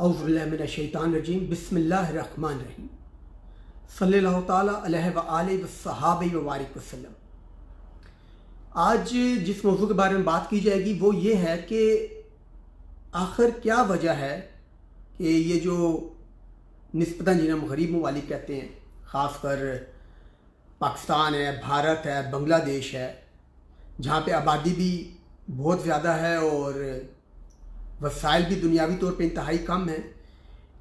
औज़ुबिल्लाहिमिनश्शैतानिर्रजीम बिस्मिल्लाहिर्रहमानिर्रहीम सल्लल्लाहु ताला अलैहि व आलिहि व सहाबी व बारिक वसल्लम। आज जिस मौजू के बारे में बात की जाएगी वो ये है कि आखिर क्या वजह है कि ये जो निस्बतन जिन्हें हम गरीब ममालिक कहते हैं, ख़ासकर पाकिस्तान है, भारत है, बांग्लादेश है, जहाँ पे आबादी भी बहुत ज़्यादा है और वसाइल भी दुनियावी तौर पे इंतहाई कम है,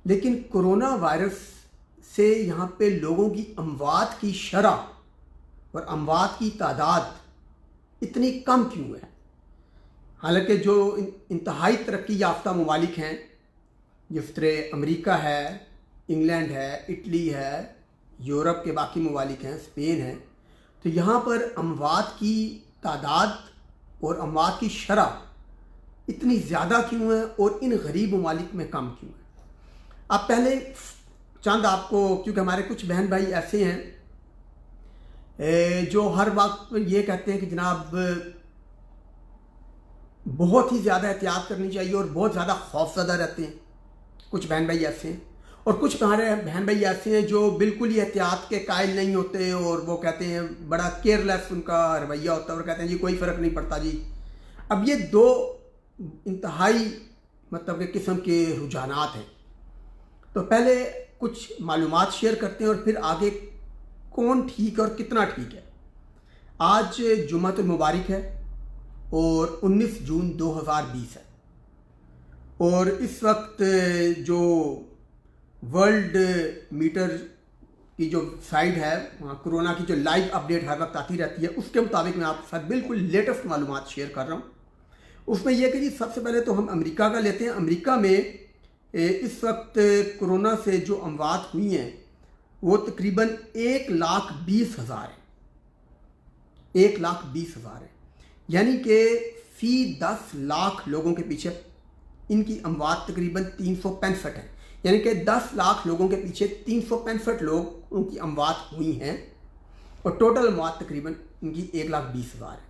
लेकिन कोरोना वायरस से यहाँ पे लोगों की अमवात की शरह और अमवात की तादाद इतनी कम क्यों है। हालांकि जो इंतहाई तरक्की याफ्ता ममालिक हैं, जिस तरह अमेरिका है, इंग्लैंड है, इटली है, यूरोप के बाकी ममालिक हैं, स्पेन है, तो यहाँ पर अमवात की तादाद और अमवात की शरह इतनी ज़्यादा क्यों है और इन गरीब ममालिक में कम क्यों है। अब पहले चंद आपको, क्योंकि हमारे कुछ बहन भाई ऐसे हैं जो हर वक्त ये कहते हैं कि जनाब बहुत ही ज़्यादा एहतियात करनी चाहिए और बहुत ज़्यादा खौफज़दा रहते हैं। कुछ बहन भाई ऐसे हैं और कुछ हमारे बहन भाई ऐसे हैं जो बिल्कुल ही एहतियात के कायल नहीं होते और वो कहते हैं, बड़ा केयरलेस उनका रवैया होता है और कहते हैं जी कोई फ़र्क नहीं पड़ता जी। अब ये दो इंतहाई मतलब के किस्म के रुझानात हैं। तो पहले कुछ मालूमात शेयर करते हैं और फिर आगे कौन ठीक है और कितना ठीक है। आज जुम्मतुल मुबारक है और 19 जून 2020 है और इस वक्त जो वर्ल्ड मीटर की जो साइट है, वहाँ कोरोना की जो लाइव अपडेट हर वक्त आती रहती है, उसके मुताबिक मैं आपके साथ बिल्कुल लेटेस्ट मालूमात शेयर कर रहा हूँ। उसमें यह कि जी सबसे पहले तो हम अमेरिका का लेते हैं। अमेरिका में इस वक्त कोरोना से जो अमवात हुई हैं वो तकरीबन 1,20,000 है। 1,20,000 है, यानी कि फी 10 लाख लोगों के पीछे इनकी अमवात तकरीबन 365 है। यानी कि 10 लाख लोगों के पीछे 365 लोग उनकी अमवात हुई हैं और टोटल अमवात तकरीबन इनकी 1,20,000 है।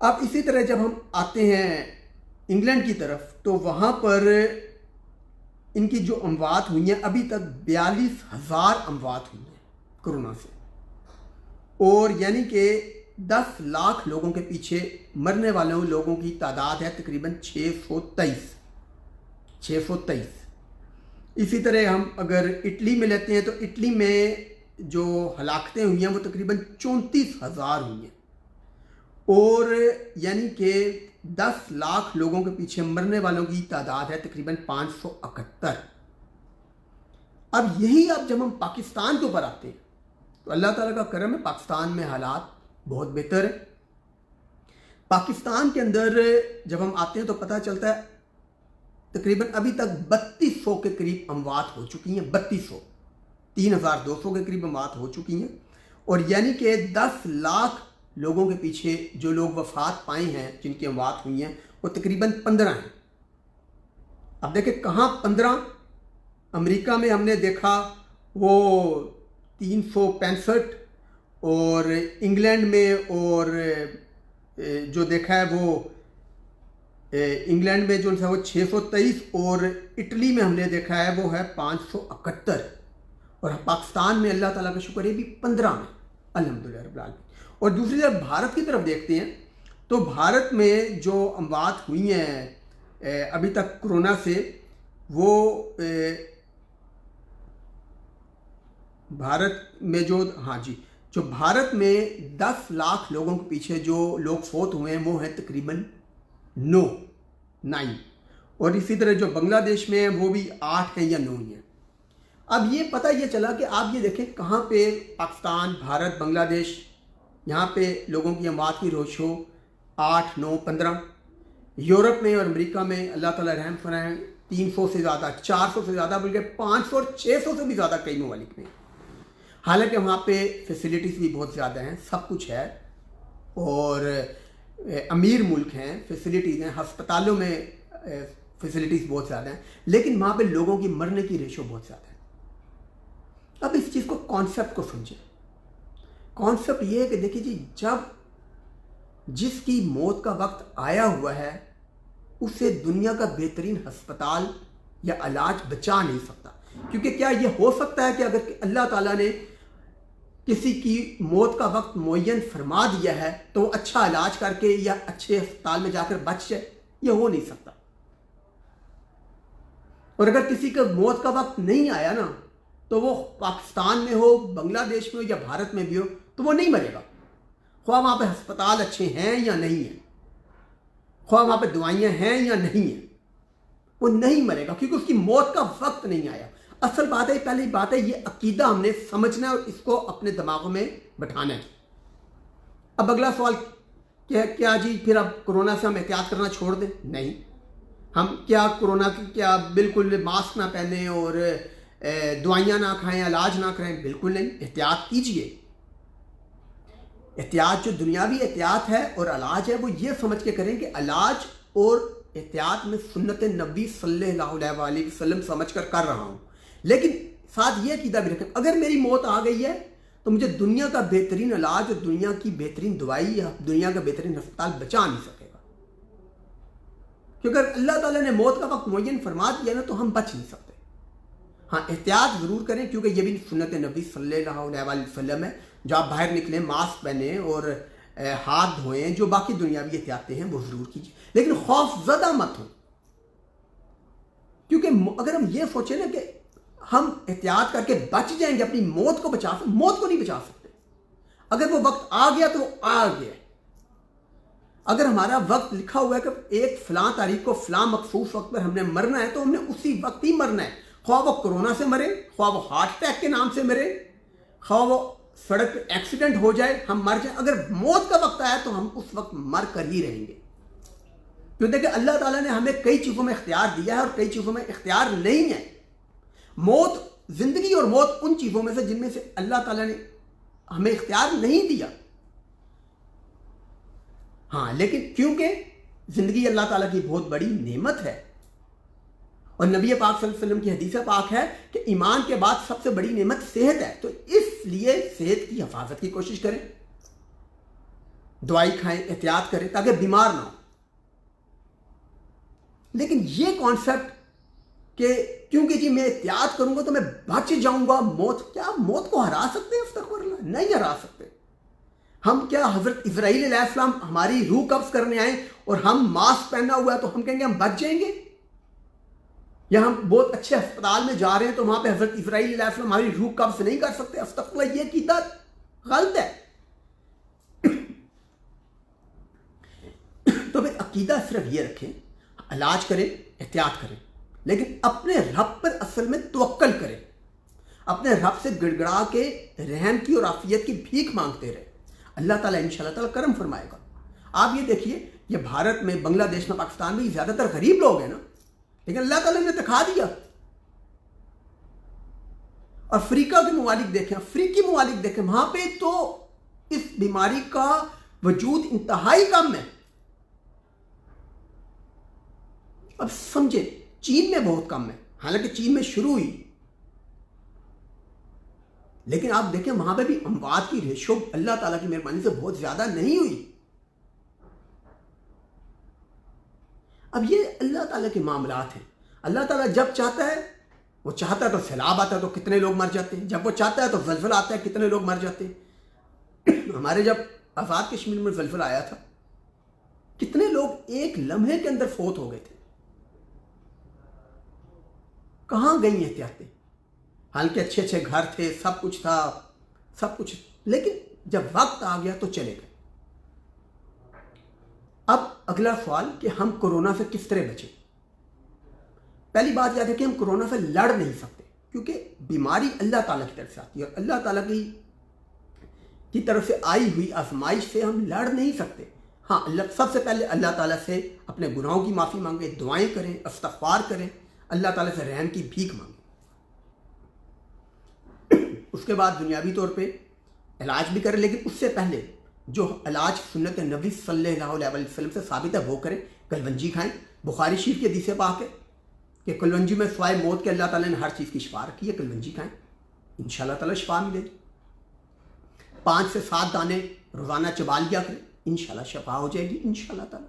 अब इसी तरह जब हम आते हैं इंग्लैंड की तरफ, तो वहाँ पर इनकी जो अमवात हुई हैं, अभी तक 42,000 अमवात हुई हैं कोरोना से, और यानी कि 10 लाख लोगों के पीछे मरने वाले लोगों की तादाद है तकरीबन 623। इसी तरह हम अगर इटली में लेते हैं तो इटली में जो हलाकतें हुई हैं वो तकरीबन 34,000 हुई हैं और यानी कि 10 लाख लोगों के पीछे मरने वालों की तादाद है तकरीबन 571। अब यही अब जब हम पाकिस्तान के ऊपर आते हैं तो अल्लाह ताला का करम है, पाकिस्तान में हालात बहुत बेहतर है। पाकिस्तान के अंदर जब हम आते हैं तो पता चलता है तकरीबन अभी तक 3200 के करीब अमवात हो चुकी हैं। 3200, 3,200 के करीब अमवात हो चुकी हैं और यानी कि 10 लाख लोगों के पीछे जो लोग वफात पाए हैं, जिनकी अमवात हुई हैं, वो तकरीबन 15 हैं। अब देखें कहाँ 15, अमेरिका में हमने देखा वो 365 और इंग्लैंड में और जो देखा है वो इंग्लैंड में जो है वो 623 और इटली में हमने देखा है वो है 571 और पाकिस्तान में अल्लाह ताला का शुक्र है भी 15 में, अल्हम्दुलिल्लाह रब्बिल आलमीन। और दूसरी तरफ भारत की तरफ देखते हैं तो भारत में जो अमवात हुई हैं अभी तक कोरोना से, वो भारत में जो जो भारत में 10 लाख लोगों के पीछे जो लोग फौत हुए हैं वो हैं तकरीबन 9 और इसी तरह जो बांग्लादेश में है वो भी 8 हैं या 9 हैं। अब ये पता ये चला कि आप ये देखें कहाँ पे पाकिस्तान, भारत, बांग्लादेश, यहाँ पे लोगों की अमवात की रोशो 8, 9, 15। यूरोप में और अमेरिका में अल्लाह ताला रहम फरमाए 300 से ज़्यादा, 400 से ज़्यादा, बल्कि 500 और 600 से भी ज़्यादा कई ममालिक में। हालांकि वहाँ पे फैसिलिटीज़ भी बहुत ज़्यादा हैं, सब कुछ है और अमीर मुल्क हैं, फैसिलिटीज़ हैं, हस्पतालों में फैसिलिटीज़ बहुत ज़्यादा हैं, लेकिन वहाँ पे लोगों की मरने की रेशो बहुत ज़्यादा है। अब इस चीज़ को, कॉन्सेप्ट को समझें। कॉन्सेप्ट ये है कि देखिए जी, जब जिसकी मौत का वक्त आया हुआ है उसे दुनिया का बेहतरीन अस्पताल या इलाज बचा नहीं सकता। क्योंकि क्या ये हो सकता है कि अगर अल्लाह ताला ने किसी की मौत का वक्त मुअय्यन फरमा दिया है तो वो अच्छा इलाज करके या अच्छे अस्पताल में जाकर बच जाए? ये हो नहीं सकता। और अगर किसी का मौत का वक्त नहीं आया ना, तो वो पाकिस्तान में हो, बांग्लादेश में हो या भारत में भी हो, तो वो नहीं मरेगा, ख्वाह वहां पे अस्पताल अच्छे हैं या नहीं है, ख्वाह वहां पे दवाइयां हैं या नहीं है, वो नहीं मरेगा क्योंकि उसकी मौत का वक्त नहीं आया। असल बात है, पहली बात है, ये अकीदा हमने समझना है और इसको अपने दिमागों में बैठाना है। अब अगला सवाल क्या जी, फिर अब कोरोना से हम एहतियात करना छोड़ दें? नहीं, हम क्या कोरोना की क्या बिल्कुल मास्क ना पहने और दवाइयां ना खाएं, इलाज ना करें? बिल्कुल नहीं, एहतियात कीजिए। एहतियात जो दुनियावी एहतियात है और इलाज है वो ये समझ के करें कि इलाज और एहतियात में सुन्नत नबी सल्लल्लाहु अलैहि वसल्लम समझ कर रहा हूं। लेकिन साथ ये अकीदा भी रखें, अगर मेरी मौत आ गई है तो मुझे दुनिया का बेहतरीन इलाज और दुनिया की बेहतरीन दवाई या दुनिया का बेहतरीन अस्पताल बचा नहीं सकेगा। क्योंकि अगर अल्लाह ताला ने मौत का वक्त मुअय्यन फरमा दिया ना, तो हम बच नहीं सकते। हाँ, एहतियात जरूर करें क्योंकि ये भी सुन्नत नबी सल्लल्लाहु अलैहि वसल्लम है। जो आप बाहर निकलें मास्क पहने और हाथ धोएं, जो बाकी दुनियावी एहतियातें हैं वो जरूर कीजिए, लेकिन खौफजदा मत हो। क्योंकि अगर हम ये सोचें ना कि हम एहतियात करके बच जाएंगे, अपनी मौत को बचा सकते, मौत को नहीं बचा सकते। अगर वो वक्त आ गया तो आ गया। अगर हमारा वक्त लिखा हुआ है कि एक फलां तारीख को फलां मखसूस वक्त पर हमने मरना है, तो हमने उसी वक्त ही मरना है। ख्वाह वो कोरोना से मरे, ख्वाह वो हार्ट अटैक के नाम से मरे, ख्वाह वो सड़क पे एक्सीडेंट हो जाए, हम मर जाए, अगर मौत का वक्त आया तो हम उस वक्त मर कर ही रहेंगे। क्योंकि देखिए अल्लाह ताला ने हमें कई चीजों में इख्तियार दिया है और कई चीजों में इख्तियार नहीं है। मौत, जिंदगी और मौत उन चीजों में से जिनमें से अल्लाह ताला ने हमें इख्तियार नहीं दिया। हाँ, लेकिन क्योंकि जिंदगी अल्लाह ताला की बहुत बड़ी नेमत है और नबी पाक सल्लल्लाहु अलैहि वसल्लम की हदीस पाक है कि ईमान के बाद सबसे बड़ी नेमत सेहत है, तो इसलिए सेहत की हिफाजत की कोशिश करें, दवाई खाएं, एहतियात करें ताकि बीमार ना हो। लेकिन ये कॉन्सेप्ट कि क्योंकि जी मैं एहतियात करूंगा तो मैं बच जाऊंगा मौत, क्या आप मौत को हरा सकते हैं? अस्तगफिरुल्लाह, नहीं हरा सकते। हम क्या हजरत इज़राइल अलैहिस्सलाम हमारी रूह कब्ज करने आए और हम मास्क पहना हुआ है तो हम कहेंगे हम बच जाएंगे? या हम बहुत अच्छे अस्पताल में जा रहे हैं तो वहां पे हजरत इज़राइल अलैहिस्सलाम हमारी रूह कब्ज नहीं कर सकते? अस्तगफिरुल्लाह, ये अकीदा गलत है। तो फिर अकीदा सिर्फ ये रखें, इलाज करें, एहतियात करें, लेकिन अपने रब पर असल में तवक्कल करें। अपने रब से गिड़गिड़ा के रहम की और आफियत की भीख मांगते रहे, अल्लाह ताला इंशाअल्लाह ताला करम फरमाएगा। आप ये देखिए, ये भारत में, बांग्लादेश में, पाकिस्तान में ज्यादातर गरीब लोग हैं ना, लेकिन अल्लाह ताला ने दिखा दिया। और अफ्रीका के ममालिक देखें, अफ्रीकी ममालिक देखें, वहां पे तो इस बीमारी का वजूद इंतहाई कम है। अब समझे, चीन में बहुत कम है, हालांकि चीन में शुरू हुई, लेकिन आप देखें वहां पे भी अमवात की रेशो अल्लाह ताला की मेहरबानी से बहुत ज्यादा नहीं हुई। अब ये अल्लाह ताला के मामलात हैं। अल्लाह ताला जब चाहता है, वो चाहता है तो सैलाब आता है तो कितने लोग मर जाते हैं, जब वो चाहता है तो जलजला आता है, कितने लोग मर जाते हैं। हमारे जब आजाद कश्मीर में जलजला आया था, कितने लोग एक लम्हे के अंदर फौत हो गए थे। कहां गई एहतियातें? हालांकि अच्छे अच्छे घर थे, सब कुछ था, सब कुछ, लेकिन जब वक्त आ गया तो चले गए। अब अगला सवाल कि हम कोरोना से किस तरह बचें। पहली बात याद है कि हम कोरोना से लड़ नहीं सकते, क्योंकि बीमारी अल्लाह ताला की तरफ से आती है और अल्लाह ताला की तरफ से आई हुई आजमाइश से हम लड़ नहीं सकते। हाँ, सबसे पहले अल्लाह ताला से अपने गुनाहों की माफ़ी मांगे, दुआएं करें, इस्तग़फ़ार करें, अल्लाह ताला से रहम की भीख मांगे। उसके बाद दुनियावी तौर पे इलाज भी करें, लेकिन उससे पहले जो इलाज सुन्नत नबी सल्लल्लाहु अलैहि वसल्लम से साबित है वो करें। कलवंजी खाएं, बुखारी शरीफ की हदीस पाक है कि कलवंजी में सिवाय मौत के अल्लाह ताला ने हर चीज़ की शिफा रखी है। कलवंजी खाएं, इंशाअल्लाह ताला शिफा मिलेगी। 5 से 7 दाने रोज़ाना चबा लिया करें, इंशाअल्लाह शिफा हो जाएगी इंशाअल्लाह ताला।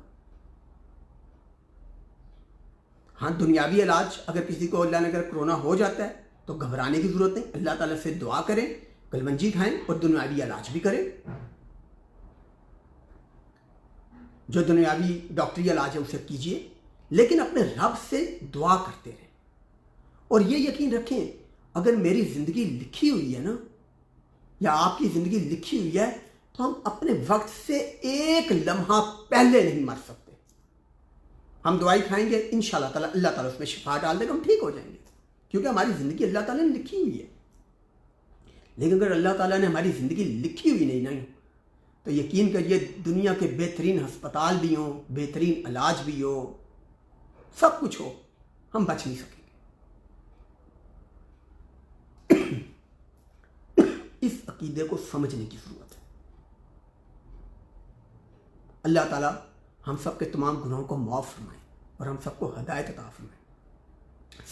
हाँ, दुनियावी इलाज अगर किसी को अल्लाह ने अगर कोरोना हो जाता है तो घबराने की ज़रूरत नहीं, अल्लाह ताला से दुआ करें, कलवंजी खाएं और दुनियावी इलाज भी करें। जो दुनियावी डॉक्टरी इलाज है उसे कीजिए, लेकिन अपने रब से दुआ करते रहें। और ये यकीन रखें, अगर मेरी ज़िंदगी लिखी हुई है ना, या आपकी ज़िंदगी लिखी हुई है, तो हम अपने वक्त से एक लम्हा पहले नहीं मर सकते। हम दवाई खाएंगे, इंशाल्लाह ताला अल्लाह ताला उसमें शिफा डाल देगा, हम ठीक हो जाएंगे, क्योंकि हमारी ज़िंदगी अल्लाह ताला ने लिखी हुई है। लेकिन अगर अल्लाह ताला ने हमारी ज़िंदगी लिखी हुई नहीं तो यकीन करिए, दुनिया के बेहतरीन अस्पताल भी हों, बेहतरीन इलाज भी हो, सब कुछ हो, हम बच नहीं सकेंगे। इस अकीदे को समझने की ज़रूरत है। अल्लाह ताला हम सब के तमाम गुनाहों को माफ़ फरमाए और हम सबको हदायत अता फरमाए।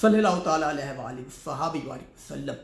सल्लल्लाहु तआला अलैहि वसल्लम।